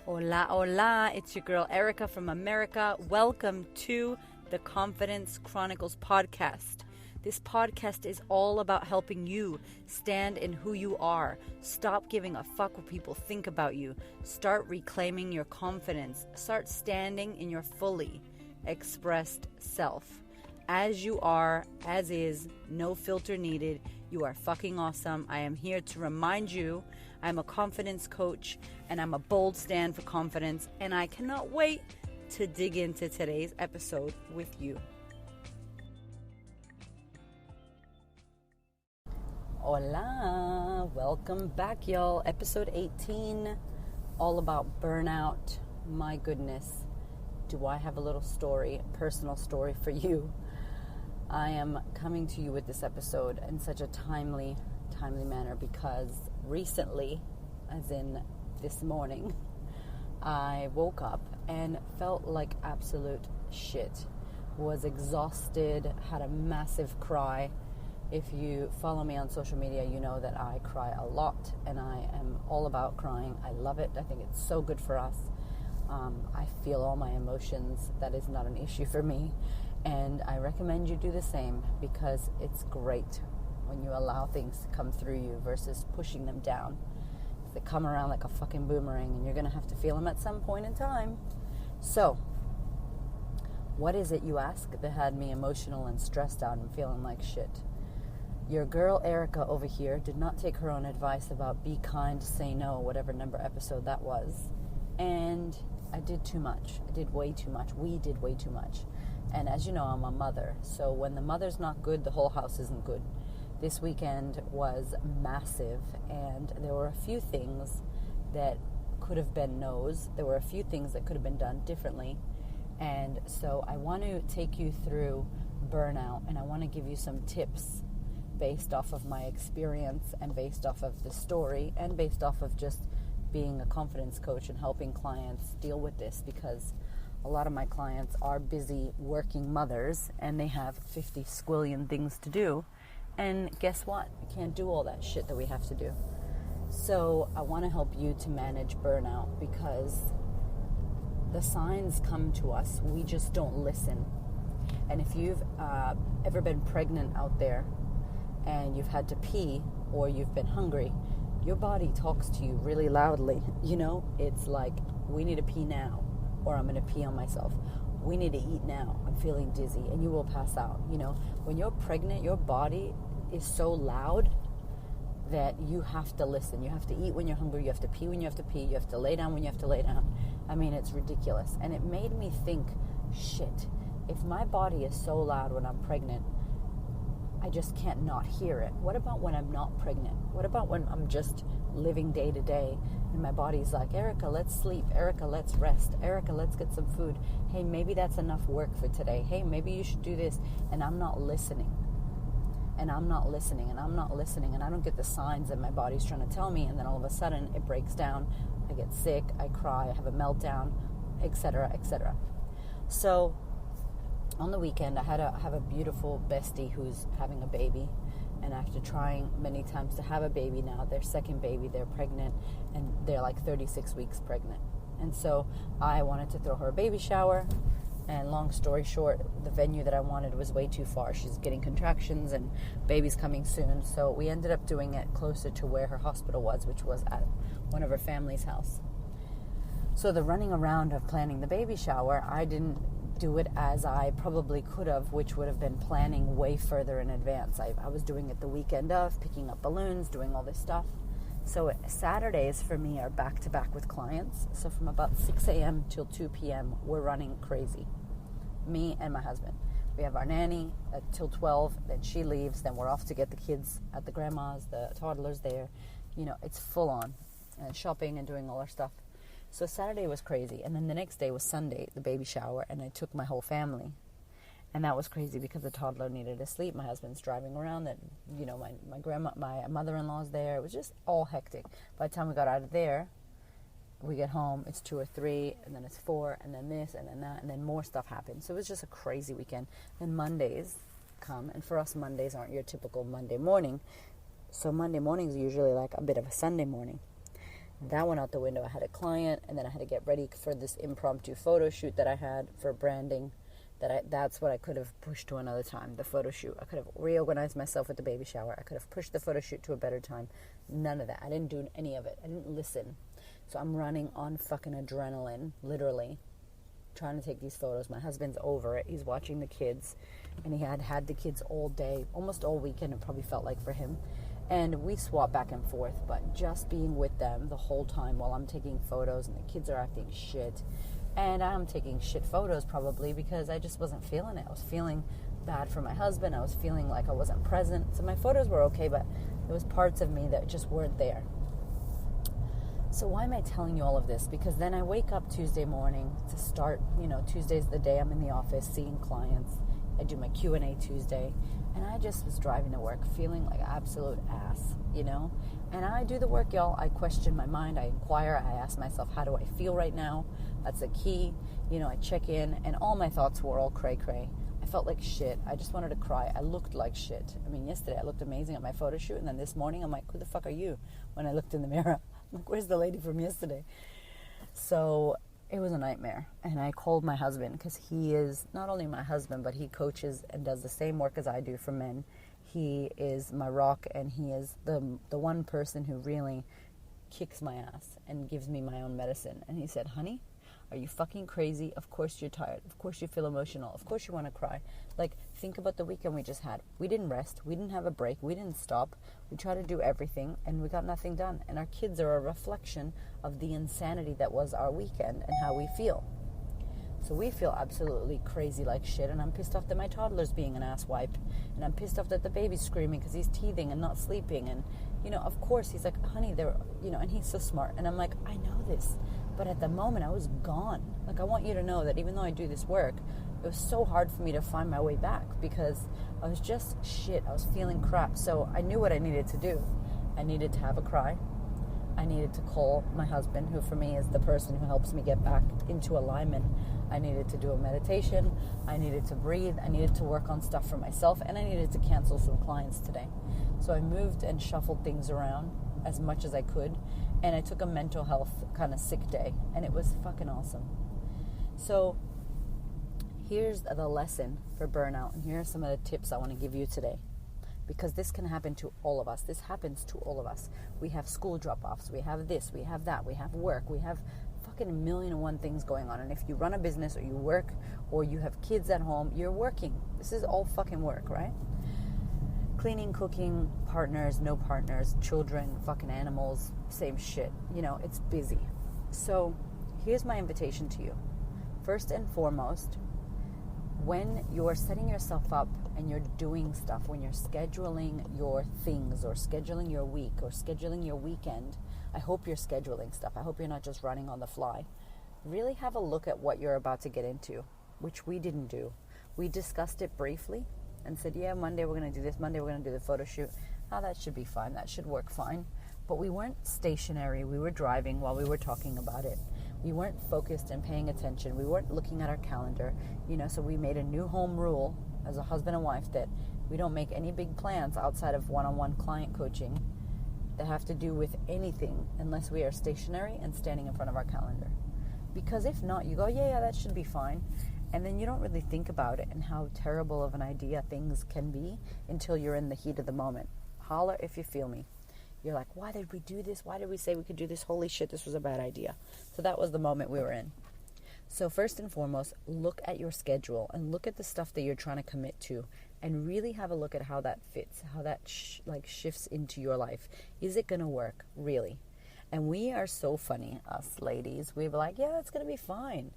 Hola, hola, it's your girl Erica from America. Welcome to the Confidence Chronicles podcast. This podcast is all about helping you stand in who you are. Stop giving a fuck what people think about you. Start reclaiming your confidence. Start standing in your fully expressed self. As you are, as is, no filter needed. You are fucking awesome. I am here to remind you I'm a confidence coach and I'm a bold stand for confidence, and I cannot wait to dig into today's episode with you. Hola, welcome back, y'all. Episode 18, all about burnout. My goodness, do I have a little story, a personal story for you. I am coming to you with this episode in such a timely manner because recently, as in this morning, I woke up and felt like absolute shit. Was exhausted, had a massive cry. If you follow me on social media, you know that I cry a lot, and I am all about crying. I love it. I think it's so good for us. I feel all my emotions. That is not an issue for me. And I recommend you do the same because it's great when you allow things to come through you versus pushing them down. They come around like a fucking boomerang, and you're going to have to feel them at some point in time. So, what is it, you ask, that had me emotional and stressed out and feeling like shit? Your girl Erica over here did not take her own advice about be kind, say no, whatever number episode that was. And I did too much. I did way too much. We did way too much. And as you know, I'm a mother. So when the mother's not good, the whole house isn't good. This weekend was massive, and there were a few things that could have been no's. There were a few things that could have been done differently. And so I want to take you through burnout, and I want to give you some tips based off of my experience and based off of the story and based off of just being a confidence coach and helping clients deal with this, because a lot of my clients are busy working mothers and they have 50 squillion things to do. And guess what? We can't do all that shit that we have to do. So I want to help you to manage burnout because the signs come to us. We just don't listen. And if you've ever been pregnant out there and you've had to pee or you've been hungry, your body talks to you really loudly. You know, it's like, we need to pee now, or I'm going to pee on myself. We need to eat now. I'm feeling dizzy, and you will pass out. You know, when you're pregnant, your body is so loud that you have to listen. You have to eat when you're hungry. You have to pee when you have to pee. You have to lay down when you have to lay down. I mean, it's ridiculous. And it made me think, shit, if my body is so loud when I'm pregnant, I just can't not hear it. What about when I'm not pregnant? What about when I'm just living day to day and my body's like, Erica, let's sleep. Erica, let's rest. Erica, let's get some food. Hey, maybe that's enough work for today. Hey, maybe you should do this. And I'm not listening. And I'm not listening. And I'm not listening. And I don't get the signs that my body's trying to tell me. And then all of a sudden it breaks down. I get sick. I cry. I have a meltdown, etc., etc. So on the weekend, I have a beautiful bestie who's having a baby, and after trying many times to have a baby now, their second baby, they're pregnant, and they're like 36 weeks pregnant. And so I wanted to throw her a baby shower, and long story short, the venue that I wanted was way too far. She's getting contractions and baby's coming soon, so we ended up doing it closer to where her hospital was, which was at one of her family's house. So the running around of planning the baby shower, I didn't do it as I probably could have, which would have been planning way further in advance. I was doing it the weekend of, picking up balloons, doing all this stuff. So Saturdays for me are back-to-back with clients. So from about 6 a.m. till 2 p.m., we're running crazy. Me and my husband. We have our nanny till 12, then she leaves, then we're off to get the kids at the grandma's, the toddlers there. You know, it's full on. Shopping and doing all our stuff. So Saturday was crazy, and then the next day was Sunday, the baby shower, and I took my whole family. And that was crazy because the toddler needed to sleep. My husband's driving around, that, you know, my mother-in-law's there. It was just all hectic. By the time we got out of there, we get home, it's 2 or 3, and then it's 4, and then this, and then that, and then more stuff happened. So it was just a crazy weekend. Then Mondays come, and for us, Mondays aren't your typical Monday morning. So Monday mornings are usually like a bit of a Sunday morning. That went out the window. I had a client, and then I had to get ready for this impromptu photo shoot that I had for branding. That's what I could have pushed to another time, the photo shoot. I could have reorganized myself with the baby shower. I could have pushed the photo shoot to a better time. None of that. I didn't do any of it. I didn't listen. So I'm running on fucking adrenaline, literally, trying to take these photos. My husband's over it. He's watching the kids, and he had the kids all day, almost all weekend, it probably felt like for him. And we swap back and forth, but just being with them the whole time while I'm taking photos and the kids are acting shit. And I'm taking shit photos probably because I just wasn't feeling it. I was feeling bad for my husband. I was feeling like I wasn't present. So my photos were okay, but there was parts of me that just weren't there. So why am I telling you all of this? Because then I wake up Tuesday morning to start, Tuesday's the day I'm in the office seeing clients. I do my Q&A Tuesday. And I just was driving to work feeling like absolute ass, And I do the work, y'all. I question my mind. I inquire. I ask myself, how do I feel right now? That's the key. I check in, and all my thoughts were all cray-cray. I felt like shit. I just wanted to cry. I looked like shit. I mean, yesterday I looked amazing at my photo shoot, and then this morning I'm like, who the fuck are you? When I looked in the mirror, I'm like, where's the lady from yesterday? So it was a nightmare. And I called my husband because he is not only my husband, but he coaches and does the same work as I do for men. He is my rock, and he is the one person who really kicks my ass and gives me my own medicine. And he said, honey, are you fucking crazy? Of course you're tired. Of course you feel emotional. Of course you want to cry. Like, think about the weekend we just had. We didn't rest. We didn't have a break. We didn't stop. We tried to do everything, and we got nothing done. And our kids are a reflection of the insanity that was our weekend and how we feel. So we feel absolutely crazy like shit, and I'm pissed off that my toddler's being an asswipe, and I'm pissed off that the baby's screaming because he's teething and not sleeping, and, of course, he's like, honey, and he's so smart, and I'm like, I know this, but at the moment, I was gone. Like, I want you to know that even though I do this work, it was so hard for me to find my way back, because I was just shit. I was feeling crap, so I knew what I needed to do. I needed to have a cry. I needed to call my husband, who for me is the person who helps me get back into alignment. I needed to do a meditation. I needed to breathe. I needed to work on stuff for myself, and I needed to cancel some clients today. So I moved and shuffled things around as much as I could, and I took a mental health kind of sick day, and it was fucking awesome. So here's the lesson for burnout, and here are some of the tips I want to give you today. Because this can happen to all of us. This happens to all of us. We have school drop-offs. We have this. We have that. We have work. We have fucking 1,000,001 things going on. And if you run a business or you work or you have kids at home, you're working. This is all fucking work, right? Cleaning, cooking, partners, no partners, children, fucking animals, same shit. It's busy. So here's my invitation to you. First and foremost, when you're setting yourself up and you're doing stuff, when you're scheduling your things or scheduling your week or scheduling your weekend, I hope you're scheduling stuff. I hope you're not just running on the fly. Really have a look at what you're about to get into, which we didn't do. We discussed it briefly and said, yeah, Monday we're going to do this. Monday we're going to do the photo shoot. Oh, that should be fine. That should work fine. But we weren't stationary. We were driving while we were talking about it. We weren't focused and paying attention. We weren't looking at our calendar. So we made a new home rule as a husband and wife that we don't make any big plans outside of one-on-one client coaching that have to do with anything unless we are stationary and standing in front of our calendar. Because if not, you go, yeah, that should be fine. And then you don't really think about it and how terrible of an idea things can be until you're in the heat of the moment. Holler if you feel me. You're like, why did we do this? Why did we say we could do this? Holy shit, this was a bad idea. So that was the moment we were in. So first and foremost, look at your schedule and look at the stuff that you're trying to commit to and really have a look at how that fits, how that shifts into your life. Is it going to work? Really? And we are so funny, us ladies. We're like, yeah, that's going to be fine.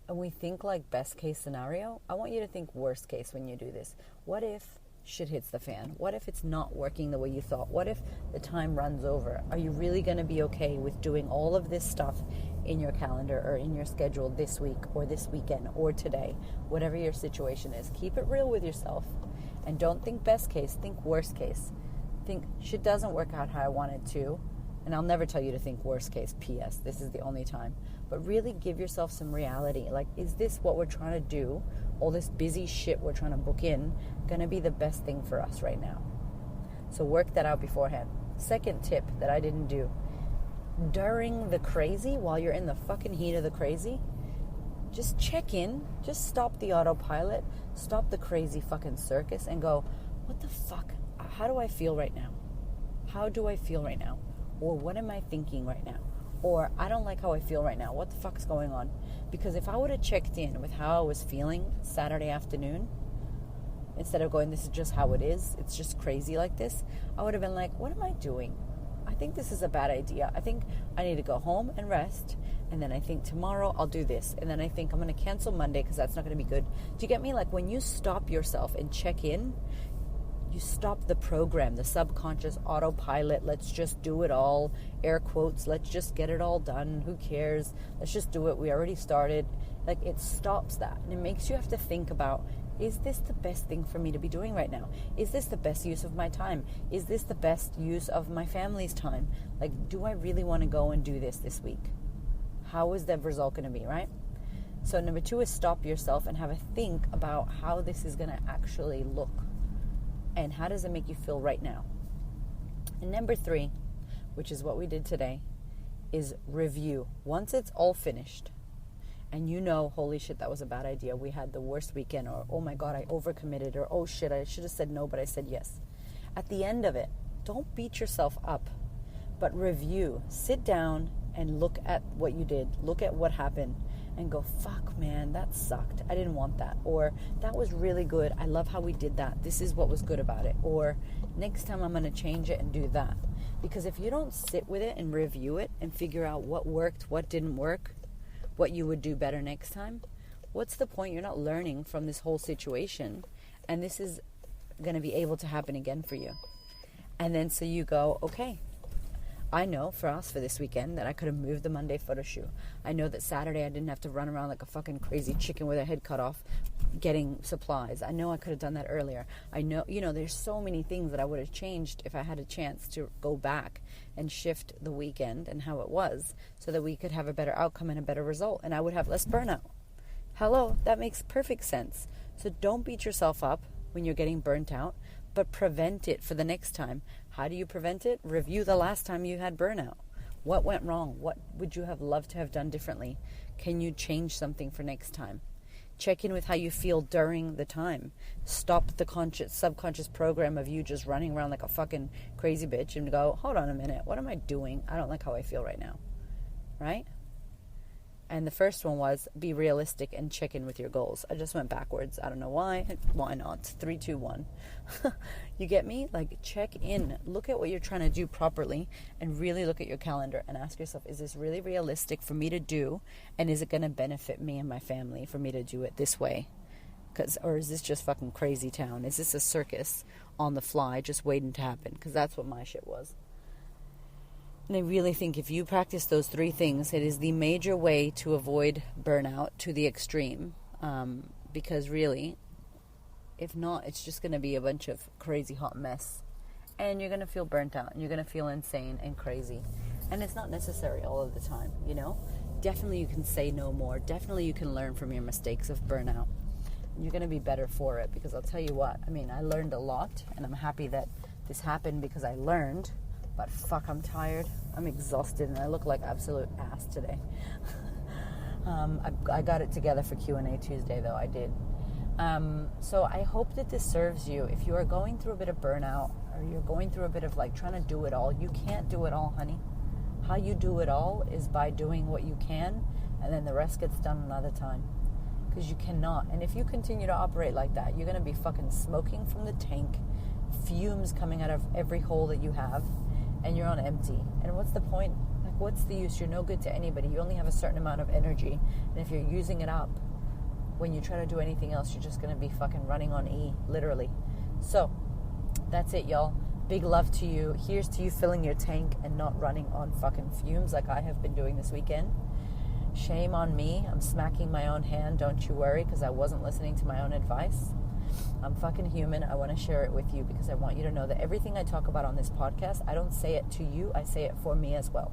And we think like best case scenario. I want you to think worst case when you do this. What if shit hits the fan? What if it's not working the way you thought? What if the time runs over? Are you really going to be okay with doing all of this stuff in your calendar or in your schedule this week or this weekend or today? Whatever your situation is, keep it real with yourself and don't think best case, think worst case. Think shit doesn't work out how I want it to, and I'll never tell you to think worst case, PS, this is the only time. But really give yourself some reality. Like, is this what we're trying to do? All this busy shit we're trying to book in going to be the best thing for us right now? So work that out beforehand. Second tip that I didn't do. during the crazy, while you're in the fucking heat of the crazy, just check in, just stop the autopilot, stop the crazy fucking circus and go, what the fuck? How do I feel right now? How do I feel right now? Or what am I thinking right now? Or I don't like how I feel right now. What the fuck's going on? Because if I would have checked in with how I was feeling Saturday afternoon, instead of going, this is just how it is, it's just crazy like this, I would have been like, what am I doing? I think this is a bad idea. I think I need to go home and rest. And then I think tomorrow I'll do this. And then I think I'm going to cancel Monday because that's not going to be good. Do you get me? Like when you stop yourself and check in, you stop the program, the subconscious autopilot. Let's just do it all. Air quotes. Let's just get it all done. Who cares? Let's just do it. We already started. Like it stops that. And it makes you have to think about, is this the best thing for me to be doing right now? Is this the best use of my time? Is this the best use of my family's time? Like, do I really want to go and do this week? How is the result going to be, right? So number 2 is stop yourself and have a think about how this is going to actually look. And how does it make you feel right now? And number 3, which is what we did today, is review. Once it's all finished, and you know, holy shit, that was a bad idea. We had the worst weekend, or oh my God, I overcommitted, or oh shit, I should have said no, but I said yes. At the end of it, don't beat yourself up, but review. Sit down and look at what you did. Look at what happened and go, fuck, man, that sucked. I didn't want that. Or that was really good. I love how we did that. This is what was good about it. Or next time I'm going to change it and do that. Because if you don't sit with it and review it and figure out what worked, what didn't work, what you would do better next time, what's the point? You're not learning from this whole situation, and this is going to be able to happen again for you. And then so you go, okay, I know for us for this weekend that I could have moved the Monday photo shoot. I know that Saturday I didn't have to run around like a fucking crazy chicken with her head cut off getting supplies. I know I could have done that earlier. I know, there's so many things that I would have changed if I had a chance to go back and shift the weekend and how it was so that we could have a better outcome and a better result, and I would have less burnout. Hello, that makes perfect sense. So don't beat yourself up when you're getting burnt out, but prevent it for the next time. How do you prevent it? Review the last time you had burnout. What went wrong? What would you have loved to have done differently? Can you change something for next time? Check in with how you feel during the time. Stop the subconscious program of you just running around like a fucking crazy bitch and go, hold on a minute, what am I doing? I don't like how I feel right now. Right? And the first one was be realistic and check in with your goals. I just went backwards. I don't know why. Why not? 3, 2, 1. You get me? Like, check in. Look at what you're trying to do properly and really look at your calendar and ask yourself, is this really realistic for me to do? And is it going to benefit me and my family for me to do it this way? Or is this just fucking crazy town? Is this a circus on the fly just waiting to happen? Because that's what my shit was. And I really think if you practice those 3 things, it is the major way to avoid burnout to the extreme. Because really, if not, it's just going to be a bunch of crazy hot mess. And you're going to feel burnt out. And you're going to feel insane and crazy. And it's not necessary all of the time, Definitely you can say no more. Definitely you can learn from your mistakes of burnout. And you're going to be better for it. Because I'll tell you what, I learned a lot. And I'm happy that this happened because I learned. But fuck, I'm tired. I'm exhausted, and I look like absolute ass today. I got it together for Q&A Tuesday, though. I did. So I hope that this serves you. If you are going through a bit of burnout, or you're going through a bit of like trying to do it all, you can't do it all, honey. How you do it all is by doing what you can, and then the rest gets done another time. Because you cannot. And if you continue to operate like that, you're going to be fucking smoking from the tank, fumes coming out of every hole that you have, and you're on empty. And what's the point? Like, what's the use? You're no good to anybody. You only have a certain amount of energy. And if you're using it up, when you try to do anything else, you're just going to be fucking running on E, literally. So, that's it, y'all. Big love to you. Here's to you filling your tank and not running on fucking fumes like I have been doing this weekend. Shame on me. I'm smacking my own hand, don't you worry, because I wasn't listening to my own advice. I'm fucking human. I want to share it with you because I want you to know that everything I talk about on this podcast, I don't say it to you. I say it for me as well.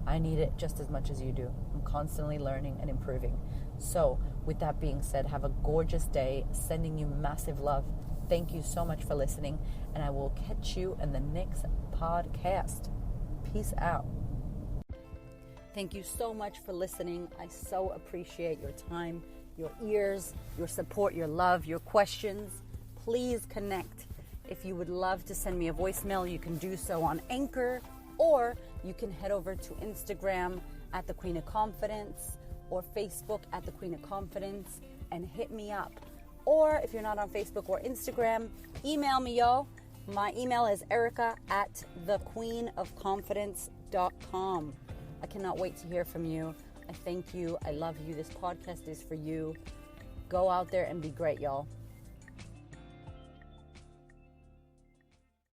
I need it just as much as you do. I'm constantly learning and improving. So with that being said, have a gorgeous day. Sending you massive love. Thank you so much for listening. And I will catch you in the next podcast. Peace out. Thank you so much for listening. I so appreciate your time, your ears, your support, your love, your questions. Please connect. If you would love to send me a voicemail, you can do so on Anchor, or you can head over to Instagram at The Queen of Confidence or Facebook at The Queen of Confidence and hit me up. Or if you're not on Facebook or Instagram, email me, yo. My email is erica@thequeenofconfidence.com. I cannot wait to hear from you. I thank you. I love you. This podcast is for you. Go out there and be great, y'all.